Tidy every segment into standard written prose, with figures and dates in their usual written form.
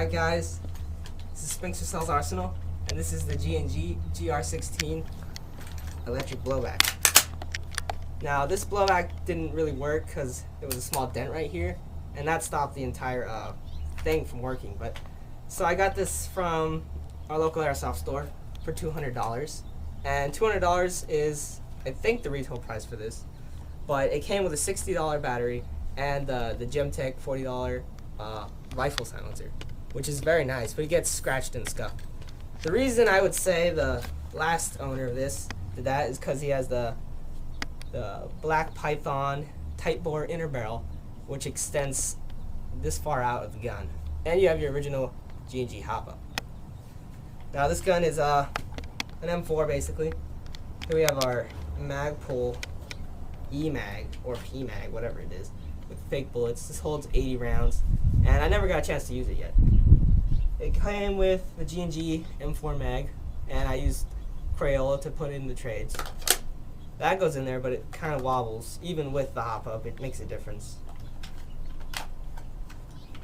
Hi guys, this is spinxtercell's arsenal, and this is the G&G GR16 electric blowback. Now this blowback didn't really work because there was a small dent right here, and that stopped the entire thing from working. But so I got this from our local Airsoft store for $200, and $200 is, I think, the retail price for this. But it came with a $60 battery and the Gemtech $40 rifle silencer, which is very nice, but it gets scratched and scuffed. The reason I would say the last owner of this did that is because he has the black python tight bore inner barrel, which extends this far out of the gun, and you have your original G&G hop-up. Now this gun is an M4 basically. Here we have our mag pull E-mag or P-mag, whatever it is, with fake bullets. This holds 80 rounds, and I never got a chance to use it yet. It came with the G&G M4 mag, and I used Crayola to put in the trades. That goes in there, but it kind of wobbles. Even with the hop-up, it makes a difference.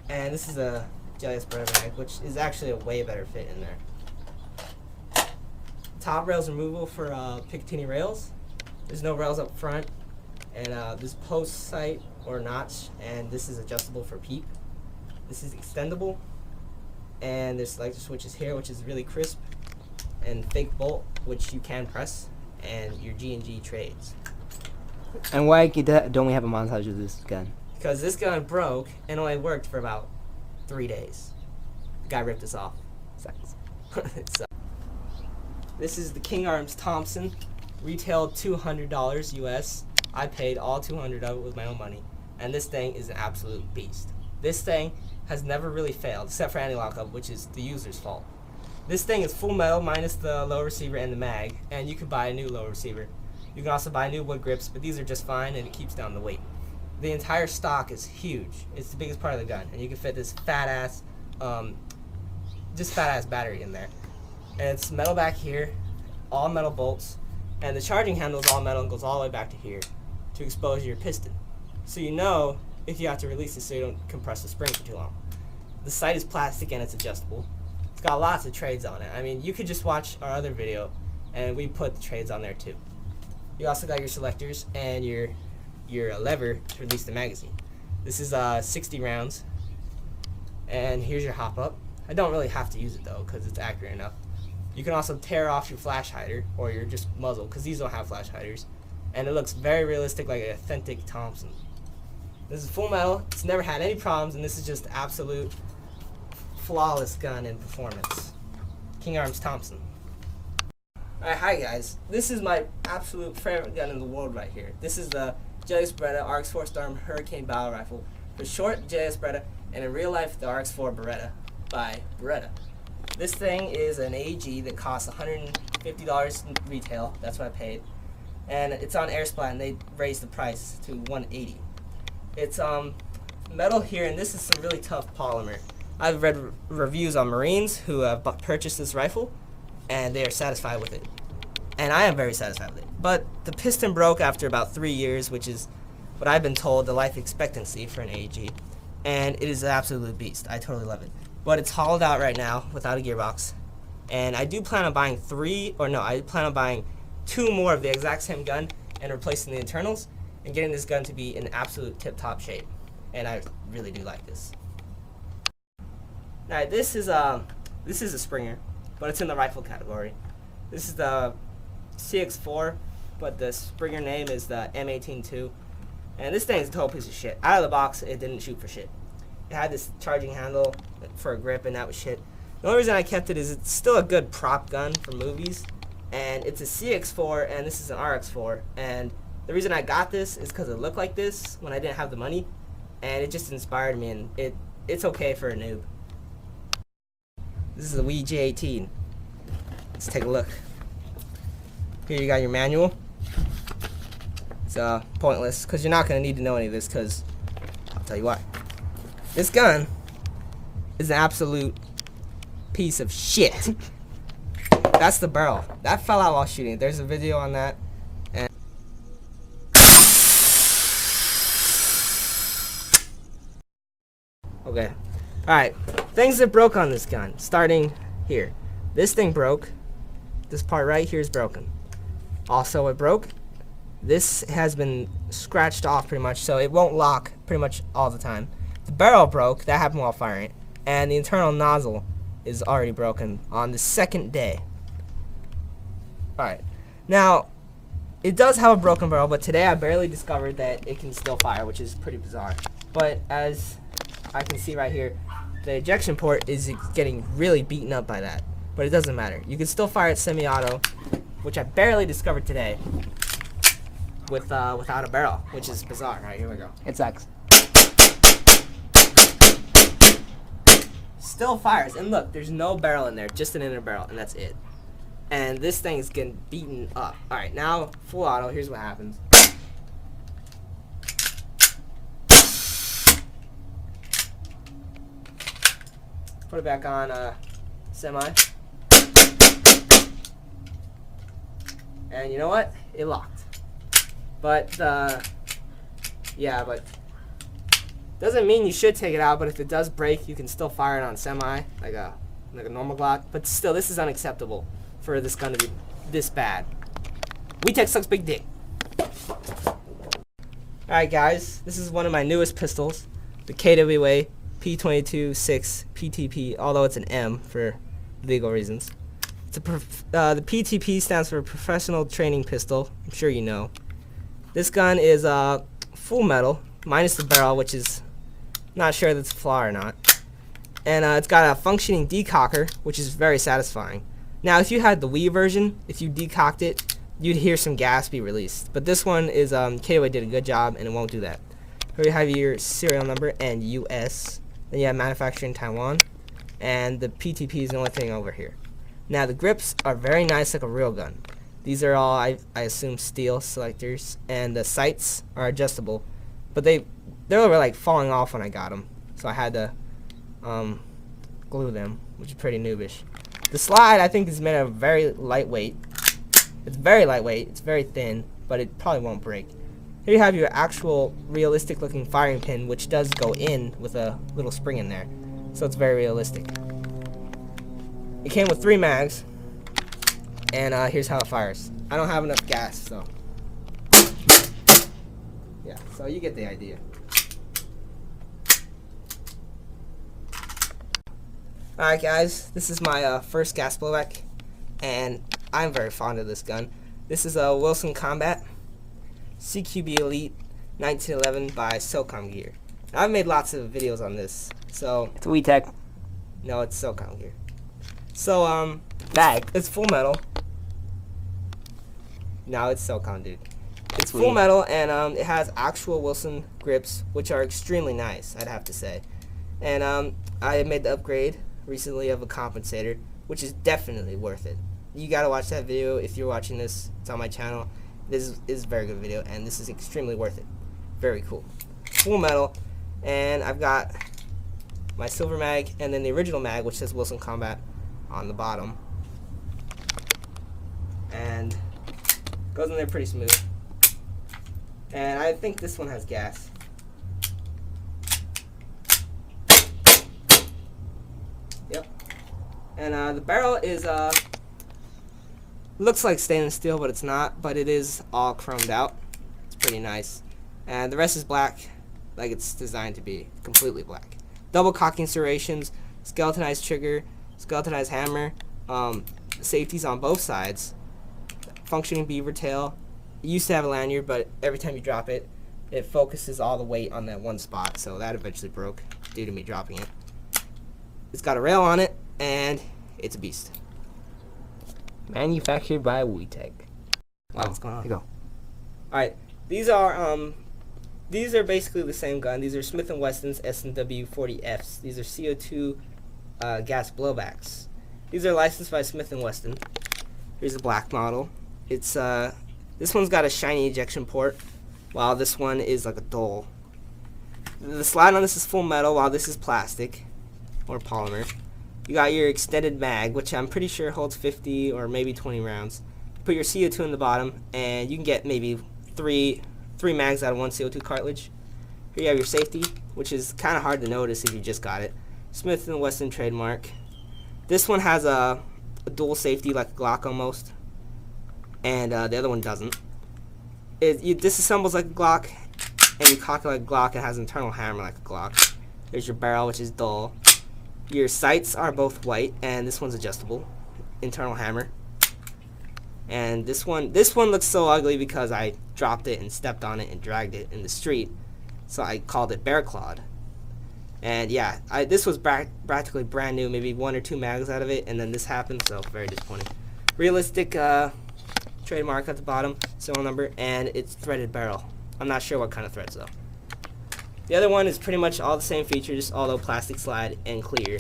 And this is a Galexy Beretta mag, which is actually a way better fit in there. Top rail's removable for Picatinny rails. There's no rails up front, and this post sight or notch, and this is adjustable for peep. This is extendable, and there's selector switches here, which is really crisp, and fake bolt, which you can press, and your G&G trades. And why don't we have a montage of this gun? Because this gun broke and only worked for about 3 days. The guy ripped us off. Sucks. So, this is the King Arms Thompson, retailed $200 US. I paid all 200 of it with my own money, and this thing is an absolute beast. This thing has never really failed, except for anti-lockup, which is the user's fault. This thing is full metal minus the low receiver and the mag, and you can buy a new low receiver. You can also buy new wood grips, but these are just fine, and it keeps down the weight. The entire stock is huge. It's the biggest part of the gun, and you can fit this fat ass battery in there. And it's metal back here, all metal bolts, and the charging handle is all metal and goes all the way back to here to expose your piston. So you know if you have to release it so you don't compress the spring for too long. The sight is plastic and it's adjustable. It's got lots of trades on it. I mean, you could just watch our other video and we put the trades on there too. You also got your selectors and your lever to release the magazine. This is 60 rounds, and here's your hop-up. I don't really have to use it though because it's accurate enough. You can also tear off your flash hider or your just muzzle, because these don't have flash hiders, and it looks very realistic, like an authentic Thompson. This is full metal. It's never had any problems, and this is just absolute flawless gun in performance. King Arms Thompson. Alright, hi guys. This is my absolute favorite gun in the world right here. This is the Beretta Cx-4 Storm Hurricane Battle Rifle. For short, Beretta, and in real life, the Cx-4 Beretta by Beretta. This thing is an AG that costs $150 retail. That's what I paid. And it's on Airsplat, and they raised the price to $180. It's metal here, and this is some really tough polymer. I've read reviews on Marines who have purchased this rifle, and they are satisfied with it. And I am very satisfied with it. But the piston broke after about 3 years, which is what I've been told the life expectancy for an AG. And it is an absolute beast. I totally love it. But it's hollowed out right now without a gearbox. And I do plan on buying I plan on buying 2 more of the exact same gun and replacing the internals and getting this gun to be in absolute tip-top shape. And I really do like this. Now this is a Springer, but it's in the rifle category. This is the Cx-4, but the Springer name is the M18-2. And this thing is a total piece of shit. Out of the box, it didn't shoot for shit. It had this charging handle for a grip, and that was shit. The only reason I kept it is it's still a good prop gun for movies, and it's a Cx-4, and this is an RX-4. And the reason I got this is because it looked like this when I didn't have the money, and it just inspired me, and it's okay for a noob. This is the Wii J18. Let's take a look. Here you got your manual. It's pointless because you're not going to need to know any of this, because I'll tell you why. This gun is an absolute piece of shit. That's the barrel. That fell out while shooting. There's a video on that. And okay. Alright. things that broke on this gun, starting here. This thing broke. This part right here is broken. Also, it broke. This has been scratched off pretty much, so it won't lock pretty much all the time. The barrel broke. That happened while firing it. And the internal nozzle is already broken on the second day. Alright. Now, it does have a broken barrel, but today I barely discovered that it can still fire, which is pretty bizarre. But as I can see right here, the ejection port is getting really beaten up by that. But it doesn't matter. You can still fire it semi-auto, which I barely discovered today, without a barrel, which is bizarre. Alright, here we go. It sucks. Still fires, and look, there's no barrel in there, just an inner barrel, and that's it. And this thing is getting beaten up. Alright, now full auto, here's what happens. Put it back on semi. And you know what? It locked. But yeah, but doesn't mean you should take it out, but if it does break, you can still fire it on semi, like a normal Glock. But still, this is unacceptable for this gun to be this bad. WeTech sucks big dick. Alright guys, this is one of my newest pistols, the KWA P226 PTP, although it's an M for legal reasons. It's the PTP stands for Professional Training Pistol, I'm sure you know. This gun is full metal, minus the barrel, which is not sure that's a flaw or not. And it's got a functioning decocker, which is very satisfying. Now, if you had the Wii version, if you decocked it, you'd hear some gas be released. But this one is, KWA did a good job, and it won't do that. Here you have your serial number and US. Then you have manufacturing Taiwan. And the PTP is the only thing over here. Now, the grips are very nice, like a real gun. These are all, I assume, steel selectors. And the sights are adjustable. But they were like falling off when I got them. So I had to glue them, which is pretty noobish. The slide, I think, is made of very lightweight. It's very lightweight, it's very thin, but it probably won't break. Here you have your actual realistic looking firing pin, which does go in with a little spring in there. So it's very realistic. It came with 3 mags, and here's how it fires. I don't have enough gas, so yeah, so you get the idea. Alright guys, this is my first gas blowback, and I'm very fond of this gun. This is a Wesson Combat CQB Elite 1911 by Socom gear. Now, I've made lots of videos on this, so It's WeTech. no, it's Socom gear. So bag. It's full metal. No, it's Socom, dude. It's full metal, and it has actual Wesson grips, which are extremely nice, I'd have to say. And I made the upgrade recently of a compensator, which is definitely worth it. You gotta watch that video if you're watching this. It's on my channel. This is a very good video, and this is extremely worth it. Very cool. Full metal, and I've got my silver mag, and then the original mag, which says Wesson Combat on the bottom. And goes in there pretty smooth. And I think this one has gas. Yep. And the barrel is looks like stainless steel, but it's not. But it is all chromed out. It's pretty nice. And the rest is black, like it's designed to be, completely black. Double cocking serrations, skeletonized trigger, skeletonized hammer, safeties on both sides, functioning beaver tail. It used to have a lanyard, but every time you drop it, it focuses all the weight on that one spot, so that eventually broke due to me dropping it. It's got a rail on it, and it's a beast. Manufactured by WeTech. Wow, what's going on? Here you go. Alright, these are basically the same gun. These are Smith & Wesson's S&W 40Fs. These are CO2 gas blowbacks. These are licensed by Smith & Wesson. Here's a black model. It's this one's got a shiny ejection port, while this one is like a dull. The slide on this is full metal, while this is plastic or polymer. You got your extended mag, which I'm pretty sure holds 50 or maybe 20 rounds. Put your CO2 in the bottom, and you can get maybe three mags out of one CO2 cartridge. Here you have your safety, which is kind of hard to notice if you just got it. Smith & Wesson trademark. This one has a dual safety like a Glock almost, and the other one doesn't. It disassembles like a Glock, and you cock it like a Glock. It has an internal hammer like a Glock. There's your barrel, which is dull. Your sights are both white, and this one's adjustable. Internal hammer. And this one looks so ugly because I dropped it and stepped on it and dragged it in the street, so I called it bear clawed. And yeah, this was practically brand new, maybe 1 or 2 mags out of it, and then this happened, so very disappointing. Realistic trademark at the bottom, serial number, and it's threaded barrel. I'm not sure what kind of threads though. The other one is pretty much all the same features, although plastic slide and clear.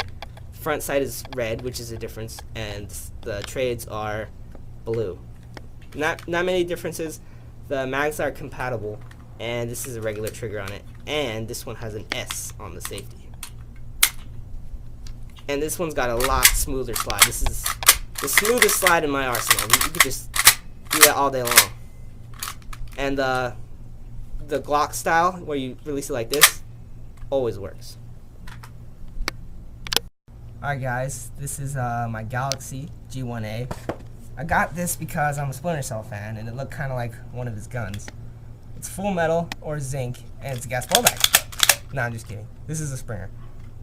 Front sight is red, which is a difference, and the trades are blue. Not many differences. The mags are compatible, and this is a regular trigger on it, and this one has an S on the safety. And this one's got a lot smoother slide. This is the smoothest slide in my arsenal. You could just do that all day long. And the Glock style, where you release it like this, always works. Alright guys, this is my Galexy G1A. I got this because I'm a Splinter Cell fan, and it looked kind of like one of his guns. It's full metal or zinc, and it's a gas blowback. No, I'm just kidding. This is a Springer.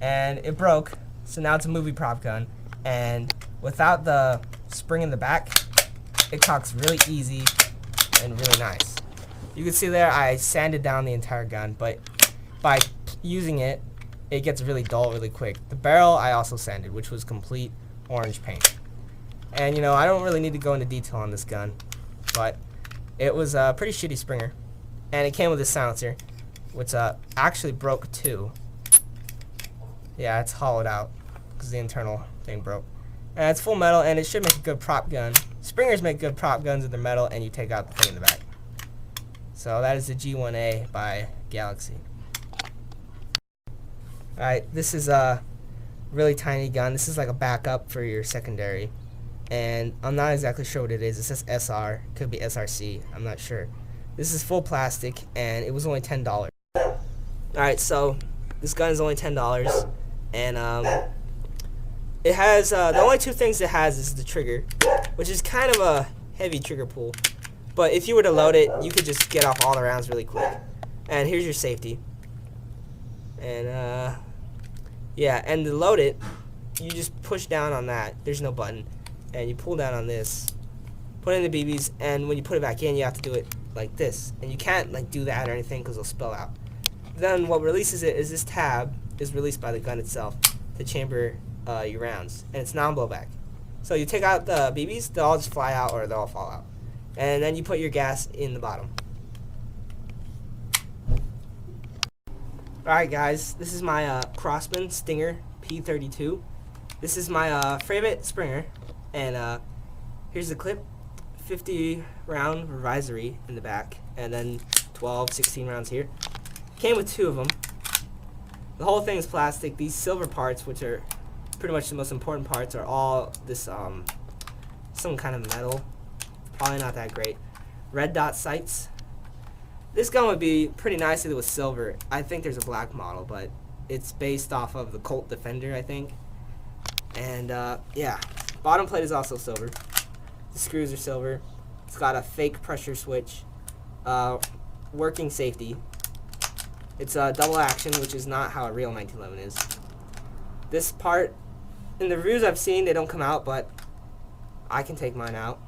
And it broke, so now it's a movie prop gun. And without the spring in the back, it cocks really easy and really nice. You can see there I sanded down the entire gun, but by using it, it gets really dull really quick. The barrel I also sanded, which was complete orange paint. And you know, I don't really need to go into detail on this gun, but it was a pretty shitty Springer. And it came with a silencer, which actually broke too. Yeah, it's hollowed out because the internal thing broke. And it's full metal, and it should make a good prop gun. Springers make good prop guns if they're metal and you take out the thing in the back. So that is the G1A by Galexy. Alright, this is a really tiny gun. This is like a backup for your secondary. And I'm not exactly sure what it is. It says SR. Could be SRC. I'm not sure. This is full plastic, and it was only $10. Alright, so this gun is only $10. And it has, the only 2 things it has is the trigger, which is kind of a heavy trigger pull. But if you were to load it, you could just get off all the rounds really quick. And here's your safety. And yeah, and to load it, you just push down on that. There's no button. And you pull down on this, put in the BBs, and when you put it back in, you have to do it like this. And you can't like do that or anything because it'll spill out. Then what releases it is this tab is released by the gun itself to chamber your rounds, and it's non-blowback. So you take out the BBs, they'll all just fly out or they'll all fall out. And then you put your gas in the bottom. Alright guys, this is my Crosman Stinger P32. This is my favorite Springer. And here's the clip, 50 round revisory in the back, and then 12, 16 rounds here. Came with 2 of them. The whole thing is plastic. These silver parts, which are pretty much the most important parts, are all this some kind of metal. Probably not that great. Red dot sights. This gun would be pretty nice if it was silver. I think there's a black model, but it's based off of the Colt Defender, I think. And yeah. Bottom plate is also silver. The screws are silver. It's got a fake pressure switch. Working safety. It's a double action, which is not how a real 1911 is. This part, in the reviews I've seen, they don't come out, but I can take mine out.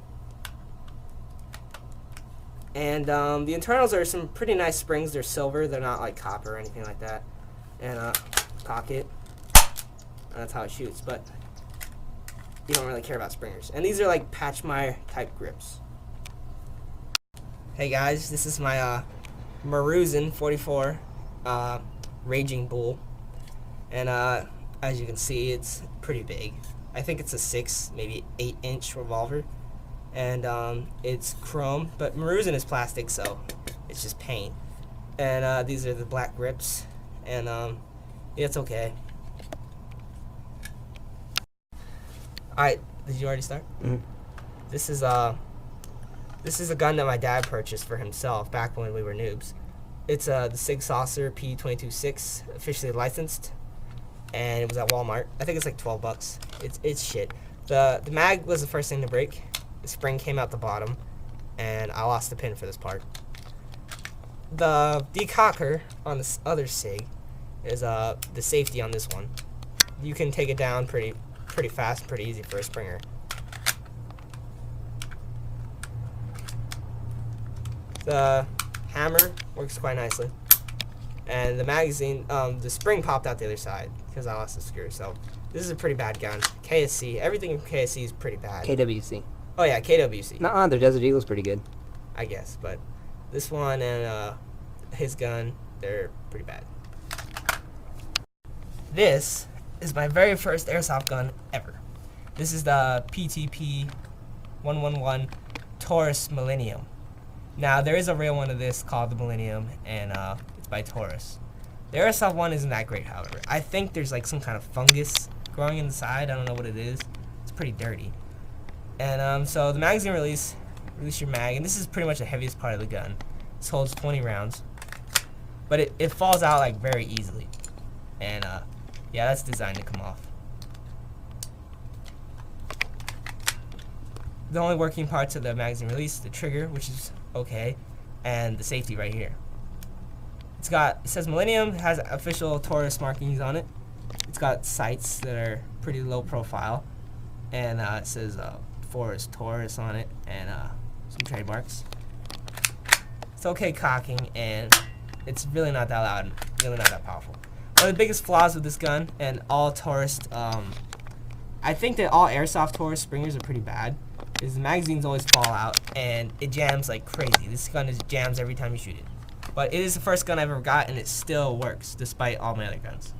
And the internals are some pretty nice springs. They're silver. They're not like copper or anything like that. And cock it. And that's how it shoots. But you don't really care about springers. And these are like Patchmeyer type grips. Hey guys, this is my Marusan 44 Raging Bull. And as you can see, it's pretty big. I think it's a 6, maybe 8-inch revolver. And it's chrome, but Marusan is plastic, so it's just paint. And these are the black grips. And yeah, it's okay. Alright, did you already start? Mm-hmm. This is a gun that my dad purchased for himself back when we were noobs. It's the Sig Sauer P226, officially licensed. and it was at Walmart. I think it's like 12 bucks. It's shit. The mag was the first thing to break. The spring came out the bottom, and I lost the pin for this part. The decocker on this other Sig is the safety on this one. You can take it down pretty fast, pretty easy for a Springer. The hammer works quite nicely, and the magazine, the spring popped out the other side because I lost the screw. So this is a pretty bad gun. KSC, everything in KSC is pretty bad. KWC. Oh yeah, KWC. Nuh-uh, their Desert Eagle's pretty good. I guess, but this one and his gun, they're pretty bad. This is my very first airsoft gun ever. This is the PTP 111 Taurus Millennium. Now, there is a real one of this called the Millennium, and it's by Taurus. The airsoft one isn't that great, however. I think there's like some kind of fungus growing inside. I don't know what it is. It's pretty dirty. And so the magazine release your mag, and this is pretty much the heaviest part of the gun. This holds 20 rounds, but it falls out like very easily. And yeah, that's designed to come off. The only working parts of the magazine release, the trigger, which is okay, and the safety right here. It says Millennium, has official Taurus markings on it. It's got sights that are pretty low profile, and it says Forest Taurus on it, and some trademarks. It's okay cocking, and it's really not that loud, really not that powerful. One of the biggest flaws with this gun, and all Taurus, I think that all airsoft Taurus Springers are pretty bad, is the magazines always fall out, and it jams like crazy. This gun jams every time you shoot it. But it is the first gun I've ever got, and it still works, despite all my other guns.